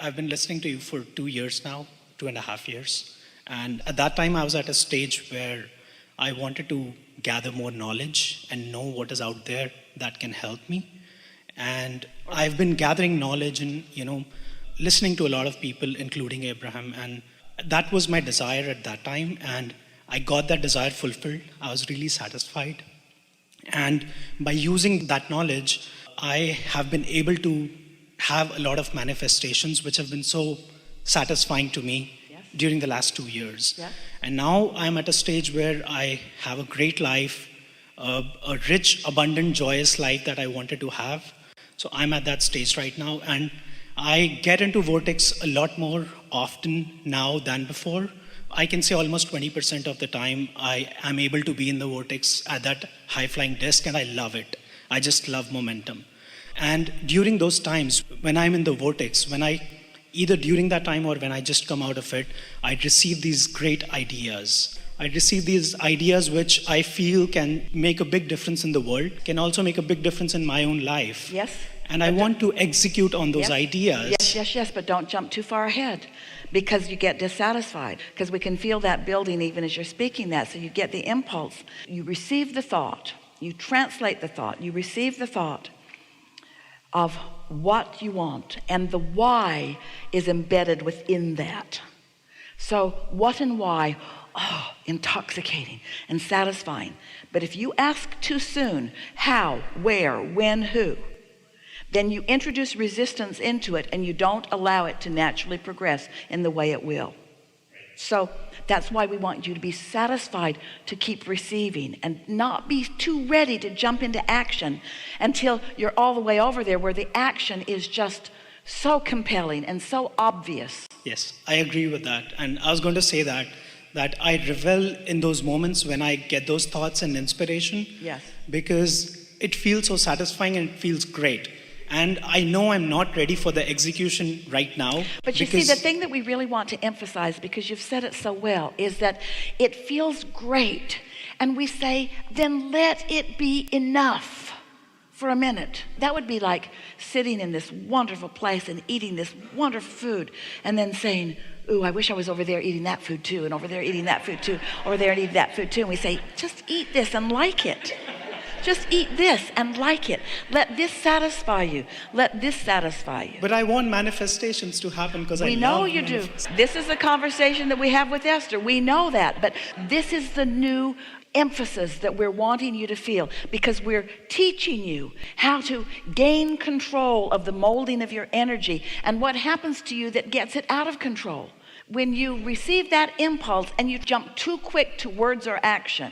I've been listening to you for 2 years now, 2.5 years. And at that time, I was at a stage where I wanted to gather more knowledge and know what is out there that can help me. And I've been gathering knowledge and, listening to a lot of people, including Abraham. And that was my desire at that time. And I got that desire fulfilled. I was really satisfied. And by using that knowledge, I have been able to have a lot of manifestations which have been so satisfying to me during the last 2 years. And now I'm at a stage where I have a great life, a rich, abundant, joyous life that I wanted to have. So I'm at that stage right now. And I get into Vortex a lot more often now than before. I can say almost 20% of the time I am able to be in the Vortex at that high-flying disc, and I love it. I just love momentum. And during those times, when I'm in the Vortex, either during that time or when I just come out of it, I receive these great ideas. I receive these ideas which I feel can make a big difference in the world, can also make a big difference in my own life. Yes. And I want to execute on those ideas. Yes, but don't jump too far ahead because you get dissatisfied, because we can feel that building even as you're speaking that. So you get the impulse, you receive the thought, you translate the thought, you receive the thought of what you want, and the why is embedded within that. So what and why, intoxicating and satisfying. But if you ask too soon, how, where, when, who, then you introduce resistance into it and you don't allow it to naturally progress in the way it will. So that's why we want you to be satisfied to keep receiving and not be too ready to jump into action until you're all the way over there where the action is just so compelling and so obvious. Yes, I agree with that. And I was going to say that I revel in those moments when I get those thoughts and inspiration. Yes. Because it feels so satisfying and it feels great. And I know I'm not ready for the execution right now. But you see, the thing that we really want to emphasize, because you've said it so well, is that it feels great. And we say, then let it be enough for a minute. That would be like sitting in this wonderful place and eating this wonderful food and then saying, ooh, I wish I was over there eating that food too, and over there eating that food too, over there eating that food too. And we say, just eat this and like it. Just eat this and like it. Let this satisfy you. Let this satisfy you. But I want manifestations to happen because I love. We know you do. This is the conversation that we have with Esther. We know that. But this is the new emphasis that we're wanting you to feel, because we're teaching you how to gain control of the molding of your energy and what happens to you that gets it out of control. When you receive that impulse and you jump too quick to words or action,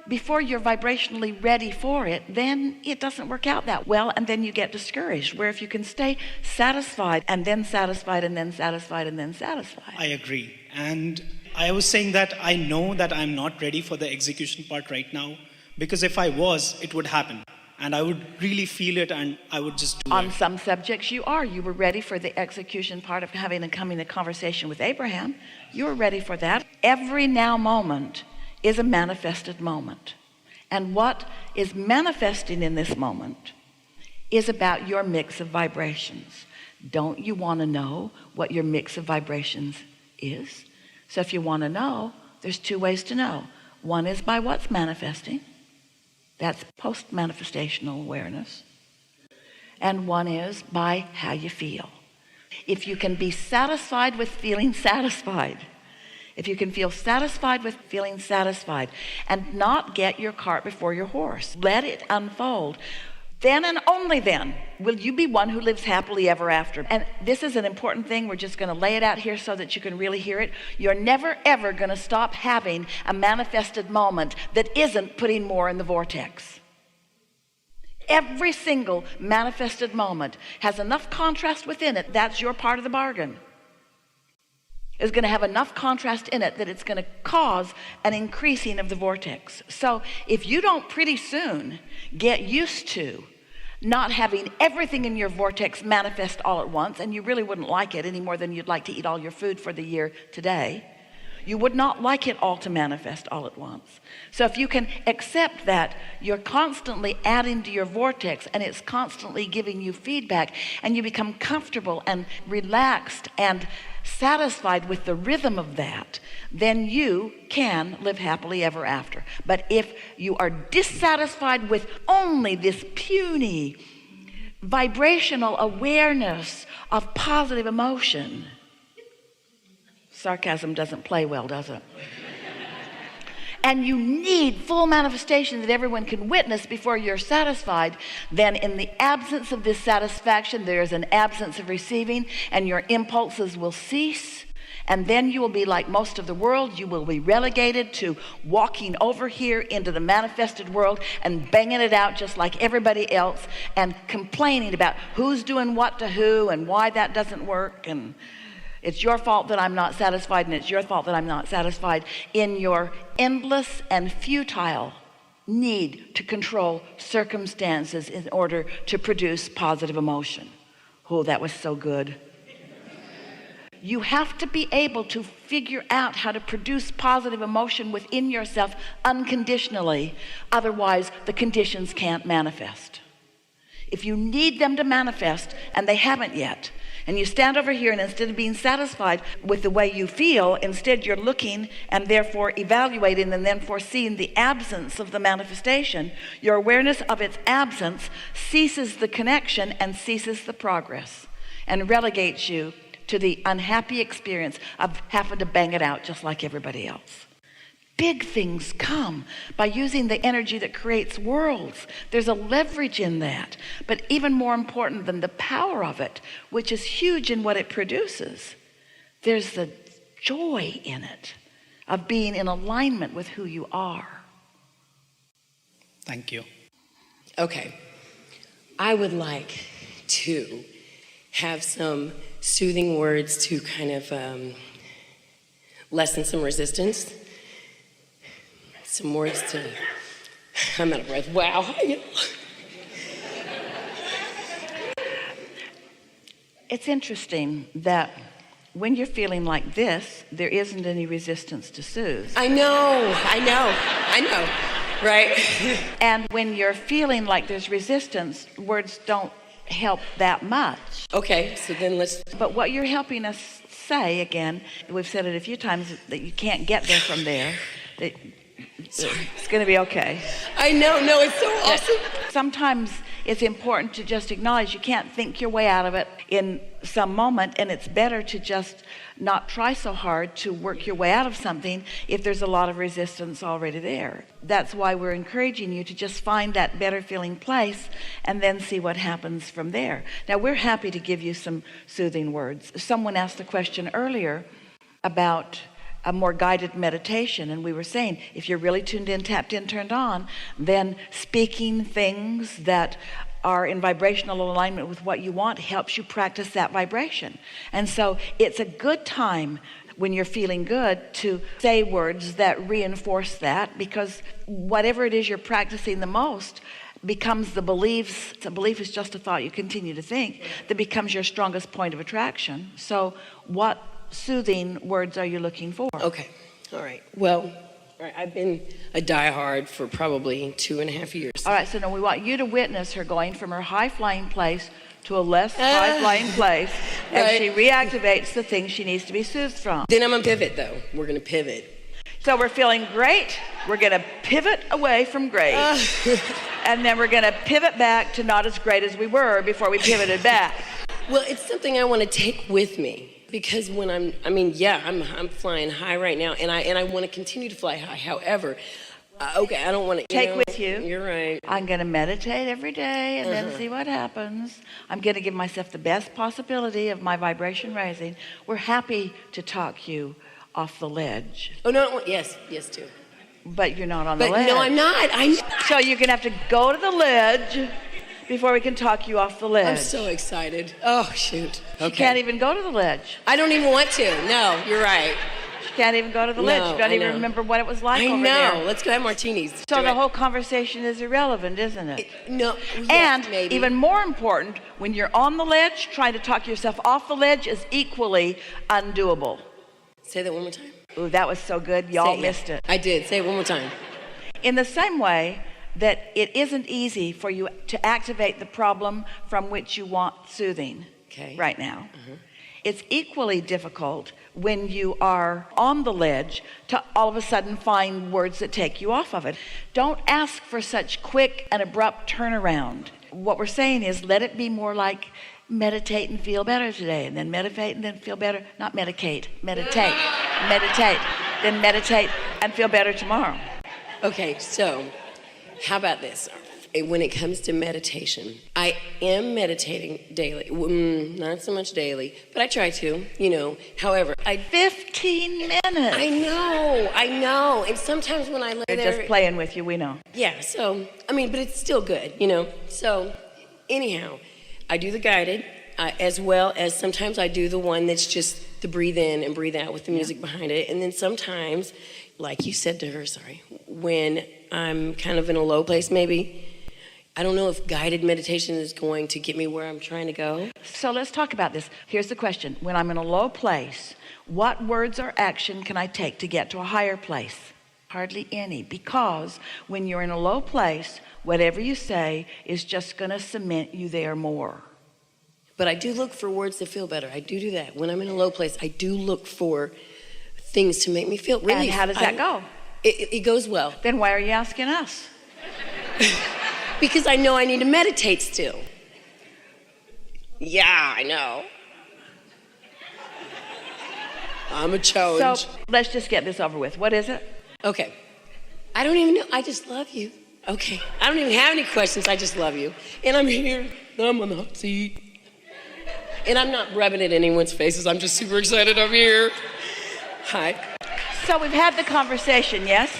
before you're vibrationally ready for it, then it doesn't work out that well, and then you get discouraged. Where if you can stay satisfied and then satisfied and then satisfied and then satisfied. I agree. And I was saying that I know that I'm not ready for the execution part right now, because if I was, it would happen. And I would really feel it and I would just do it. On some subjects you are. You were ready for the execution part of having and coming to conversation with Abraham. You were ready for that. Every now moment is a manifested moment. And what is manifesting in this moment is about your mix of vibrations. Don't you want to know what your mix of vibrations is? So if you want to know, there's two ways to know. One is by what's manifesting. That's post-manifestational awareness. And one is by how you feel. If you can be satisfied with feeling satisfied, if you can feel satisfied with feeling satisfied and not get your cart before your horse, let it unfold, then and only then will you be one who lives happily ever after. And this is an important thing. We're just going to lay it out here so that you can really hear it. You're never ever going to stop having a manifested moment that isn't putting more in the vortex. Every single manifested moment has enough contrast within it. That's your part of the bargain. Is going to have enough contrast in it that it's going to cause an increasing of the vortex. So if you don't pretty soon get used to not having everything in your vortex manifest all at once, and you really wouldn't like it any more than you'd like to eat all your food for the year today, You would not like it all to manifest all at once. So if you can accept that you're constantly adding to your vortex and it's constantly giving you feedback, and you become comfortable and relaxed and satisfied with the rhythm of that, then you can live happily ever after. But if you are dissatisfied with only this puny vibrational awareness of positive emotion, sarcasm doesn't play well, does it? And you need full manifestation that everyone can witness before you're satisfied, then in the absence of this satisfaction, there is an absence of receiving, and your impulses will cease. And then you will be like most of the world. You will be relegated to walking over here into the manifested world and banging it out just like everybody else, and complaining about who's doing what to who and why that doesn't work, and it's your fault that I'm not satisfied, and it's your fault that I'm not satisfied, in your endless and futile need to control circumstances in order to produce positive emotion. Oh, that was so good. You have to be able to figure out how to produce positive emotion within yourself unconditionally. Otherwise, the conditions can't manifest. If you need them to manifest and they haven't yet, and you stand over here, and instead of being satisfied with the way you feel, instead you're looking and therefore evaluating and then foreseeing the absence of the manifestation, your awareness of its absence ceases the connection and ceases the progress, and relegates you to the unhappy experience of having to bang it out just like everybody else. Big things come by using the energy that creates worlds. There's a leverage in that. But even more important than the power of it, which is huge in what it produces, there's the joy in it of being in alignment with who you are. Thank you. Okay. I would like to have some soothing words to kind of lessen some resistance. Some words to, I'm out of breath. Wow. It's interesting that when you're feeling like this, there isn't any resistance to soothe. I know, right? And when you're feeling like there's resistance, words don't help that much. Okay, so then let's... But what you're helping us say, again, we've said it a few times, that you can't get there from there, that it's going to be okay. I know, no, it's so awesome. Sometimes it's important to just acknowledge you can't think your way out of it in some moment, and it's better to just not try so hard to work your way out of something if there's a lot of resistance already there. That's why we're encouraging you to just find that better feeling place and then see what happens from there. Now, we're happy to give you some soothing words. Someone asked the question earlier about a more guided meditation, and we were saying if you're really tuned in, tapped in, turned on, then speaking things that are in vibrational alignment with what you want helps you practice that vibration. And so it's a good time when you're feeling good to say words that reinforce that, because whatever it is you're practicing the most becomes the beliefs. A belief is just a thought you continue to think that becomes your strongest point of attraction. So what soothing words are you looking for? Okay, all right. Well, all right, I've been a diehard for probably 2.5 years. All right, so now we want you to witness her going from her high-flying place to a less high-flying place as right. she reactivates the things she needs to be soothed from. Then I'm gonna pivot, though. We're gonna pivot. So we're feeling great. We're going to pivot away from great. And then we're going to pivot back to not as great as we were before we pivoted back. Well, it's something I want to take with me, because when I'm flying high right now, and I want to continue to fly high. However, okay, I don't want to take with you. You're right. I'm going to meditate every day and then see what happens. I'm going to give myself the best possibility of my vibration raising. We're happy to talk you off the ledge. Oh no, yes too. But you're not on the ledge. No, I'm not. So you're going to have to go to the ledge before we can talk you off the ledge. I'm so excited. Oh, shoot. Okay. She can't even go to the ledge. I don't even want to. No, you're right. She can't even go to the ledge. She don't even remember what it was like over there. I know. Let's go have martinis. So the whole conversation is irrelevant, isn't it? No. Yes, and maybe. even more important, when you're on the ledge, trying to talk yourself off the ledge is equally undoable. Say that one more time. Ooh, that was so good. Y'all Say missed it. I did. Say it one more time. In the same way that it isn't easy for you to activate the problem from which you want soothing right now. It's equally difficult when you are on the ledge to all of a sudden find words that take you off of it. Don't ask for such quick and abrupt turnaround. What we're saying is let it be more like meditate and feel better today, and then meditate and then feel better. Not medicate, meditate. Meditate, then meditate and feel better tomorrow. Okay, so how about this? When it comes to meditation, I am meditating daily. Not so much daily, but I try to, However, 15 minutes. I know. And sometimes when I lay They're there... just playing with you, we know. Yeah, so, but it's still good, So, anyhow, I do the guided, as well as sometimes I do the one that's just the breathe in and breathe out with the music behind it. And then sometimes, like you said to her, when I'm kind of in a low place maybe, I don't know if guided meditation is going to get me where I'm trying to go. So let's talk about this. Here's the question. When I'm in a low place, what words or action can I take to get to a higher place? Hardly any, because when you're in a low place, whatever you say is just going to cement you there more. But I do look for words that feel better. I do that. When I'm in a low place, I do look for things to make me feel relief. And how does that go? It goes well. Then why are you asking us? Because I know I need to meditate still. Yeah, I know. I'm a challenge. So let's just get this over with. What is it? Okay. I don't even know. I just love you. Okay. I don't even have any questions. I just love you. And I'm here. I'm on the hot seat. And I'm not rubbing it in anyone's faces. I'm just super excited I'm here. Hi. So we've had the conversation, yes?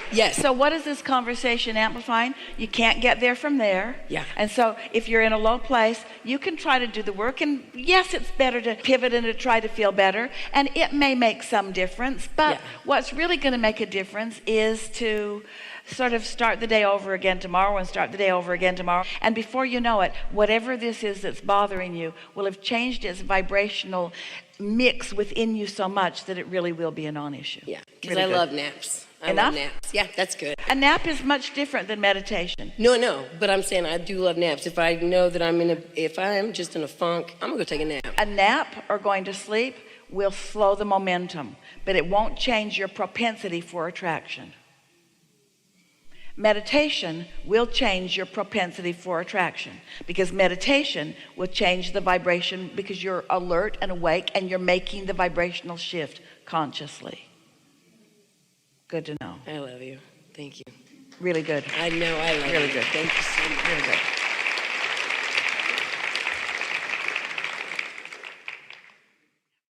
Yes. So what is this conversation amplifying? You can't get there from there. Yeah. And so if you're in a low place, you can try to do the work. And yes, it's better to pivot and to try to feel better. And it may make some difference. But what's really going to make a difference is to sort of start the day over again tomorrow and start the day over again tomorrow. And before you know it, whatever this is that's bothering you will have changed its vibrational mix within you so much that it really will be a non-issue. Yeah, because really I love naps. I Enough? love naps. Yeah, that's good. A nap is much different than meditation. No, but I'm saying I do love naps. If I know that if I'm just in a funk, I'm gonna go take a nap. A nap or going to sleep will slow the momentum, but it won't change your propensity for attraction. Meditation will change your propensity for attraction, because meditation will change the vibration because you're alert and awake and you're making the vibrational shift consciously. Good to know. I love you. Thank you. Really good. I know I love you. Really good. Thank you so much. Really good.